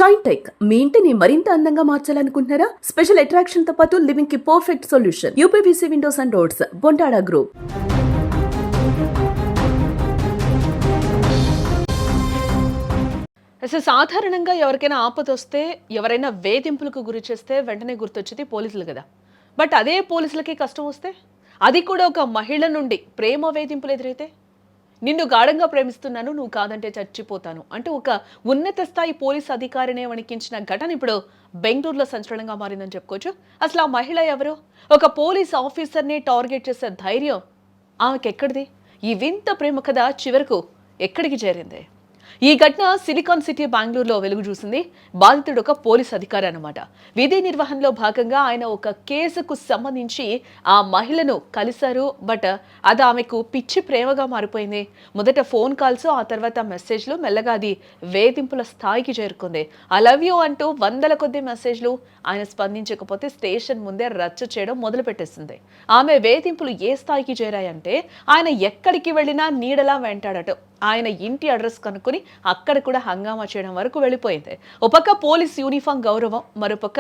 Shine tech మీ ఇంటిని మరింత అందంగా మార్చాలనుకుంటున్నారా? స్పెషల్ అట్రాక్షన్ తో పాటు లివింగ్ కి perfect solution. UPVC windows and doors, Bontada group. అసలు సాధారణంగా ఎవరికైనా ఆపద వస్తే, ఎవరైనా వేధింపులకు గురి చేస్తే వెంటనే గుర్తొచ్చేది పోలీసులు కదా. బట్ అదే పోలీసులకి కష్టం వస్తే, అది కూడా ఒక మహిళ నుండి ప్రేమ వేధింపులు ఎదురైతే, నిన్ను గాఢంగా ప్రేమిస్తున్నాను, నువ్వు కాదంటే చచ్చిపోతాను అంటూ ఒక ఉన్నత స్థాయి పోలీస్ అధికారినే వణికించిన ఘటన ఇప్పుడు బెంగళూరులో సంచలనంగా మారిందని చెప్పుకోవచ్చు. అసలు ఆ మహిళ ఎవరు? ఒక పోలీస్ ఆఫీసర్ని టార్గెట్ చేసే ధైర్యం ఆమెకి ఎక్కడిది? ఈ వింత ప్రేమ కథ చివరకు ఎక్కడికి చేరింది? ఈ ఘటన సిలికాన్ సిటీ బెంగళూరులో వెలుగు చూసింది. బాధితుడు ఒక పోలీస్ అధికారి అన్నమాట. విధి నిర్వహణలో భాగంగా ఆయన ఒక కేసుకు సంబంధించి ఆ మహిళను కలిశారు. బట్ అది ఆమెకు పిచ్చి ప్రేమగా మారిపోయింది. మొదట ఫోన్ కాల్స్, ఆ తర్వాత మెసేజ్లు, మెల్లగా అది వేధింపుల స్థాయికి చేరుకుంది. ఐ లవ్ యూ అంటూ వందల కొద్ది మెసేజ్లు. ఆయన స్పందించకపోతే స్టేషన్ ముందే రచ్చ చేయడం మొదలు పెట్టేసింది. ఆమె వేధింపులు ఏ స్థాయికి చేరాయంటే, ఆయన ఎక్కడికి వెళ్ళినా నీడలా వెంటాడట. ఆయన ఇంటి అడ్రస్ కనుక్కొని అక్కడ కూడా హంగామా చేయడం వరకు వెళ్ళిపోయింది. ఒక పక్క పోలీస్ యూనిఫామ్ గౌరవం, మరోపక్క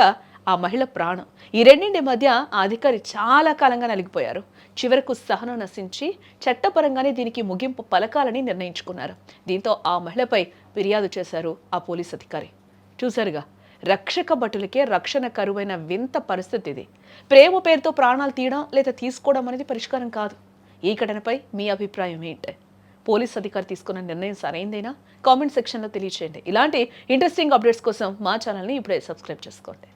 ఆ మహిళ ప్రాణం. ఈ రెండింటి మధ్య ఆ అధికారి చాలా కాలంగా నలిగిపోయారు. చివరకు సహనం నశించి చట్టపరంగానే దీనికి ముగింపు పలకాలని నిర్ణయించుకున్నారు. దీంతో ఆ మహిళపై ఫిర్యాదు చేశారు ఆ పోలీస్ అధికారి. చూసారుగా, రక్షక భటులకే రక్షణ కరువైన వింత పరిస్థితి ఇది. ప్రేమ పేరుతో ప్రాణాలు తీయడం లేదా తీసుకోవడం అనేది పరిష్కారం కాదు. ఈ ఘటనపై మీ అభిప్రాయం ఏంటి? పోలీస్ అధికారి తీసుకున్న నిర్ణయం సరైందేనా? కామెంట్ సెక్షన్లో తెలియచేయండి. ఇలాంటి ఇంట్రెస్టింగ్ అప్డేట్స్ కోసం మా ఛానల్ని ఇప్పుడే సబ్స్క్రైబ్ చేసుకోండి.